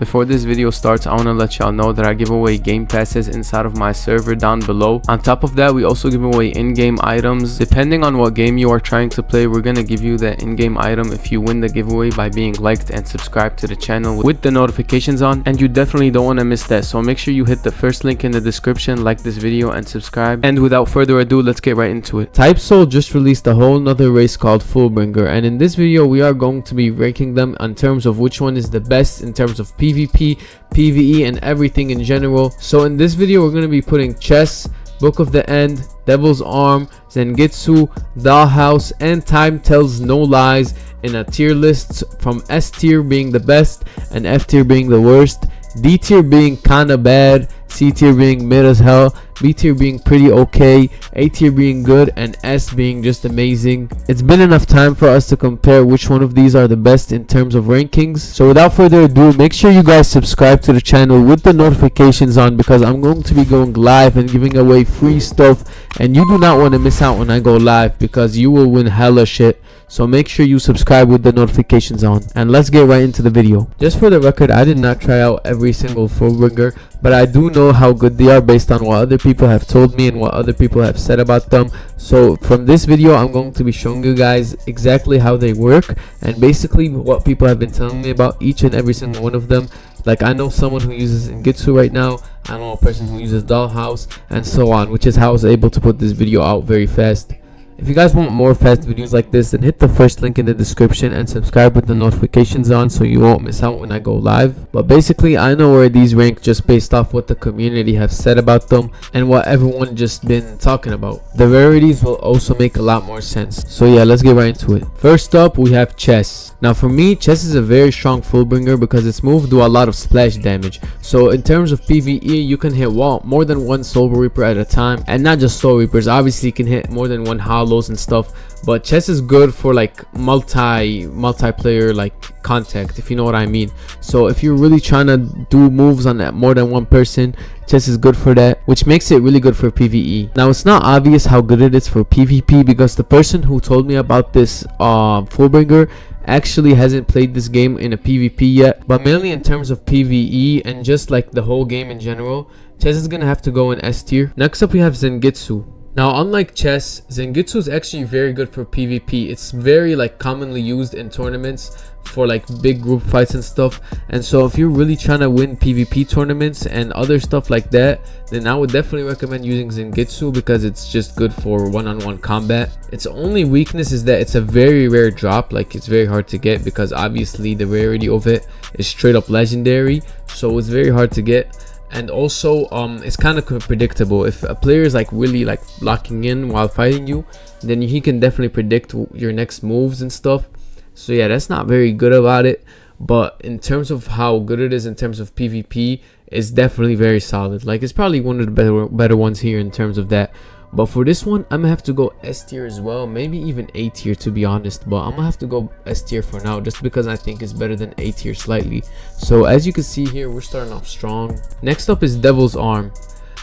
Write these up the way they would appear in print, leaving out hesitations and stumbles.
Before this video starts, I want to let y'all know that I give away game passes inside of my server down below. On top of that, we also give away in-game items. Depending on what game you are trying to play, we're going to give you that in-game item if you win the giveaway by being liked and subscribed to the channel with the notifications on, and you definitely don't want to miss that. So make sure you hit the first link in the description, like this video and subscribe. And without further ado, let's get right into it. Type Soul just released a whole nother race called Fullbringer, and in this video we are going to be ranking them in terms of which one is the best in terms of PvP, PvE, and everything in general. So in this video we're going to be putting Chess, Book of the End, Devil's Arm, Zenitsu, Dollhouse, and Time Tells No Lies in a tier list, from S tier being the best and F tier being the worst, D tier being kinda bad, C tier being mid as hell, B tier being pretty okay, A tier being good, and S being just amazing. It's been enough time for us to compare which one of these are the best in terms of rankings. So without further ado, make sure you guys subscribe to the channel with the notifications on, because I'm going to be going live and giving away free stuff, and you do not want to miss out when I go live because you will win hella shit. So make sure you subscribe with the notifications on, and let's get right into the video. Just for the record, I did not try out every single Fullbringer, but I do know how good they are based on what other people have told me and what other people have said about them. So from this video, I'm going to be showing you guys exactly how they work and basically what people have been telling me about each and every single one of them. Like, I know someone who uses Zenitsu right now, I know a person who uses Dollhouse, and so on, which is how I was able to put this video out very fast. If you guys want more fast videos like this, then hit the first link in the description and subscribe with the notifications on so you won't miss out when I go live. But basically, I know where these rank just based off what the community have said about them and what everyone just been talking about. The rarities will also make a lot more sense. So yeah, let's get right into it. First up, we have Chess. Now for me, Chess is a very strong Fullbringer because its move do a lot of splash damage. So in terms of PvE, you can hit more than one Soul Reaper at a time, and not just Soul Reapers. Obviously, you can hit more than one Hollow and stuff, but Chess is good for like multiplayer like contact, if you know what I mean. So if you're really trying to do moves on that more than one person, Chess is good for that, which makes it really good for PvE. Now it's not obvious how good it is for PvP because the person who told me about this Fullbringer actually hasn't played this game in a PvP yet, but mainly in terms of PvE and just like the whole game in general, Chess is gonna have to go in S tier. Next up we have Zenitsu. Now unlike Chess, Zenitsu is actually very good for PvP. It's very like commonly used in tournaments for like big group fights and stuff, and so if you're really trying to win PvP tournaments and other stuff like that, then I would definitely recommend using Zenitsu because it's just good for one-on-one combat. Its only weakness is that it's a very rare drop, like it's very hard to get because obviously the rarity of it is straight up legendary, so it's very hard to get. And also it's kind of predictable. If a player is like really like locking in while fighting you, then he can definitely predict your next moves and stuff. So yeah, that's not very good about it, but in terms of how good it is in terms of PvP, it's definitely very solid. Like, it's probably one of the better ones here in terms of that. But for this one, I'm gonna have to go S tier as well, maybe even A tier to be honest, but I'm gonna have to go S tier for now just because I think it's better than A tier slightly. So as you can see here, we're starting off strong. Next up is Devil's Arm.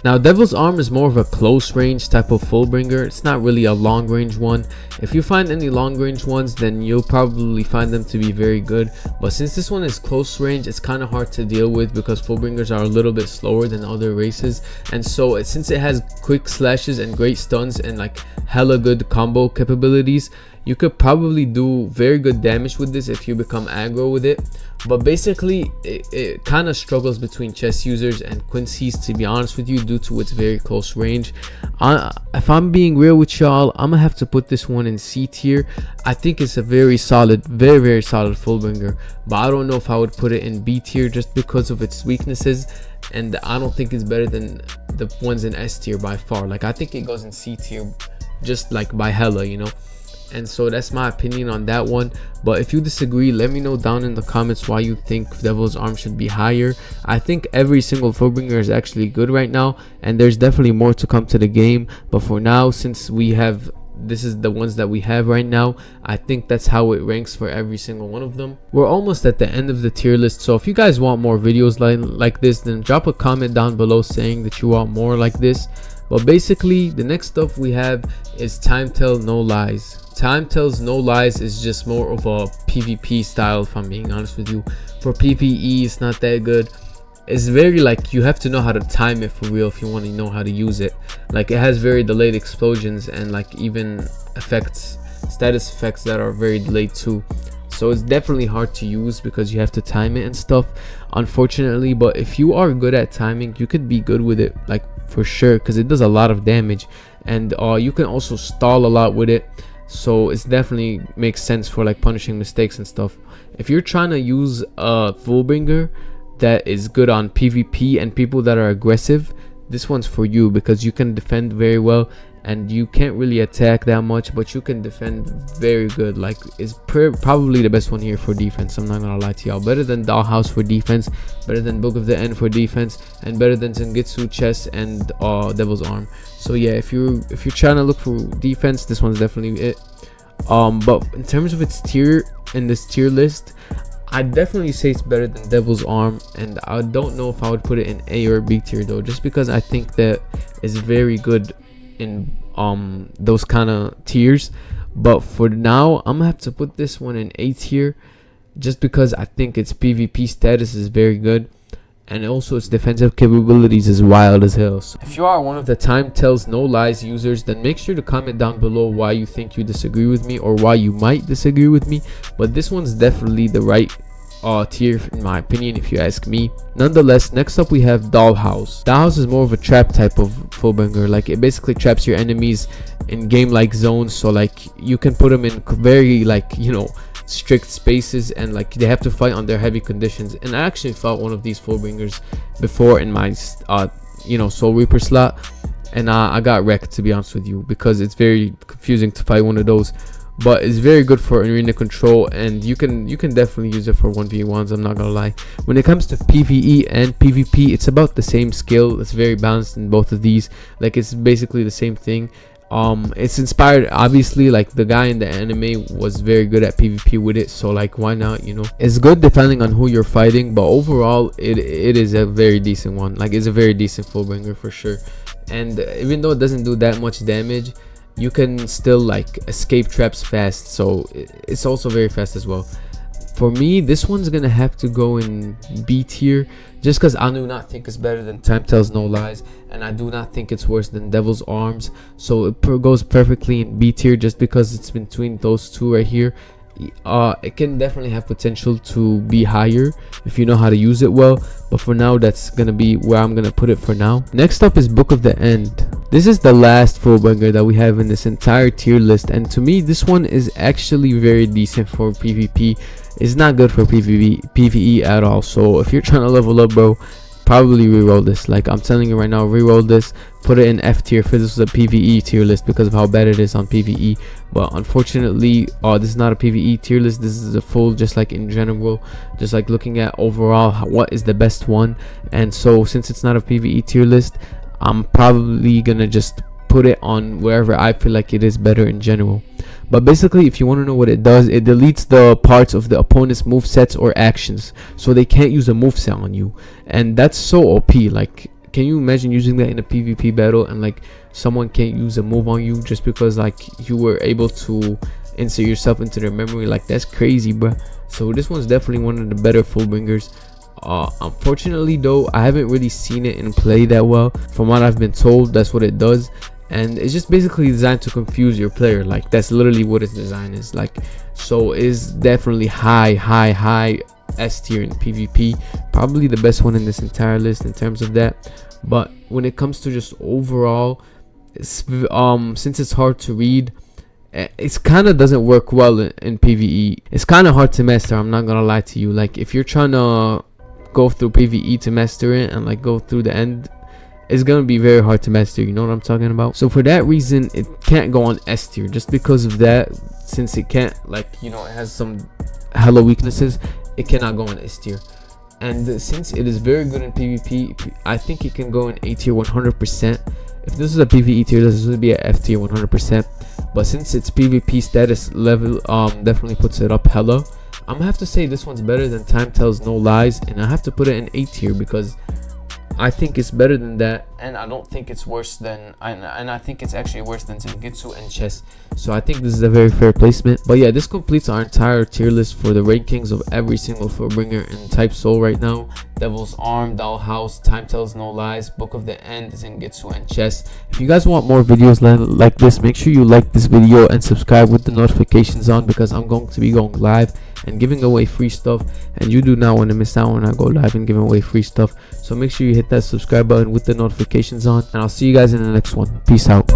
Now Devil's Arm is more of a close range type of Fullbringer. It's not really a long range one. If you find any long range ones, then you'll probably find them to be very good, but since this one is close range, it's kind of hard to deal with because Fullbringers are a little bit slower than other races, and so since it has quick slashes and great stuns and like hella good combo capabilities, you could probably do very good damage with this if you become aggro with it. But basically it kind of struggles between Chess users and Quincy's, to be honest with you, due to its very close range. If I'm being real with y'all, I'm gonna have to put this one in C tier. I think it's a very solid, very solid Fullbringer, but I don't know if I would put it in B tier just because of its weaknesses, and I don't think it's better than the ones in S tier by far. Like, I think it goes in C tier just like by hella, you know. And so that's my opinion on that one. But if you disagree, let me know down in the comments why you think Devil's Arm should be higher. I think every single Fullbringer is actually good right now, and there's definitely more to come to the game, but for now, since we have this is the ones that we have right now, I think that's how it ranks for every single one of them. We're almost at the end of the tier list, so if you guys want more videos like this, then drop a comment down below saying that you want more like this. But basically the next stuff we have is time tell no lies. Time tells no lies is just more of a PvP style, if I'm being honest with you. For PvE it's not that good. It's very like, you have to know how to time it for real if you want to know how to use it. Like it has very delayed explosions and like even effects, status effects that are very delayed too. So it's definitely hard to use because you have to time it and stuff, unfortunately. But if you are good at timing, you could be good with it, like for sure, because it does a lot of damage. And you can also stall a lot with it, so it's definitely makes sense for like punishing mistakes and stuff. If you're trying to use a Fullbringer that is good on PvP and people that are aggressive, this one's for you, because you can defend very well and you can't really attack that much, but you can defend very good. Like it's probably the best one here for defense, I'm not gonna lie to y'all. Better than Dollhouse for defense, better than Book of the End for defense, and better than zenitsu chest and Devil's Arm. So yeah, if you're trying to look for defense, this one's definitely it. But in terms of its tier in this tier list, I'd definitely say it's better than Devil's Arm, and I don't know if I would put it in A or B tier though, just because I think that is very good in those kind of tiers. But for now, I'm gonna have to put this one in A tier, just because I think its PvP status is very good, and also its defensive capabilities is wild as hell. So if you are one of the time tells no lies users, then make sure to comment down below why you think you disagree with me, or why you might disagree with me. But this one's definitely the right tier in my opinion, if you ask me. Nonetheless, next up we have Dollhouse. Dollhouse is more of a trap type of Fullbringer. Like it basically traps your enemies in game like zones, so like you can put them in very like, you know, strict spaces, and like they have to fight on their heavy conditions. And I actually fought one of these Fullbringers before in my you know, Soul Reaper slot, and I got wrecked, to be honest with you, because it's very confusing to fight one of those. But it's very good for arena control, and you can definitely use it for 1v1s, I'm not gonna lie. When it comes to PvE and PvP, it's about the same skill. It's very balanced in both of these. Like it's basically the same thing. It's inspired, obviously, like the guy in the anime was very good at PvP with it, so like why not, you know. It's good depending on who you're fighting, but overall it is a very decent one. Like it's a very decent Fullbringer for sure. And even though it doesn't do that much damage, you can still like escape traps fast, so it's also very fast as well. For me, this one's gonna have to go in B tier, just because I do not think it's better than Time Tells No Lies, and I do not think it's worse than Devil's Arms. So it goes perfectly in B tier, just because it's between those two right here. It can definitely have potential to be higher if you know how to use it well, but for now that's gonna be where I'm gonna put it for now. Next up is Book of the End. This is the last Fullbringer that we have in this entire tier list, and to me this one is actually very decent for PvP. It's not good for PvE at all. So if you're trying to level up, bro, probably reroll this. Like I'm telling you right now, reroll this, put it in F tier, for this was a PvE tier list because of how bad it is on PvE. But unfortunately, this is not a PvE tier list. This is a full, just like in general, just like looking at overall what is the best one. And so since it's not a PvE tier list, I'm probably gonna just put it on wherever I feel like it is better in general. But basically, if you want to know what it does, it deletes the parts of the opponent's movesets or actions, so they can't use a moveset on you. And that's so OP. Like, can you imagine using that in a PvP battle, and like someone can't use a move on you just because like you were able to insert yourself into their memory? Like that's crazy, bro. So this one's definitely one of the better Fullbringers. Unfortunately though, I haven't really seen it in play that well. From what I've been told, that's what it does, and it's just basically designed to confuse your player. Like that's literally what its design is like. So it's definitely high S tier in PvP, probably the best one in this entire list in terms of that. But when it comes to just overall, since it's hard to read, it kind of doesn't work well in PvE. It's kind of hard to master, I'm not gonna lie to you. Like if you're trying to go through PvE to master it and like go through the end, it's gonna be very hard to master, you know what I'm talking about? So for that reason, it can't go on S tier, just because of that. Since it can't, like, you know, it has some hella weaknesses, it cannot go on S tier. And since it is very good in PvP, I think it can go in A tier 100%. If this is a PvE tier, this would be a F tier 100%. But since its PvP status level definitely puts it up hella, I'm gonna have to say this one's better than Time Tells No Lies, and I have to put it in A tier because I think it's better than that, and I don't think it's worse than, and I think it's actually worse than zenitsu and chess. So I think this is a very fair placement. But yeah, this completes our entire tier list for the rankings of every single Fullbringer in Type Soul right now. Devil's Arm, Dollhouse, Time Tells No Lies, Book of the End, zenitsu and chess. If you guys want more videos like this, make sure you like this video and subscribe with the notifications on, because I'm going to be going live and giving away free stuff, and you do not want to miss out when I go live and giving away free stuff. So make sure you hit that subscribe button with the notifications on, and I'll see you guys in the next one. Peace out.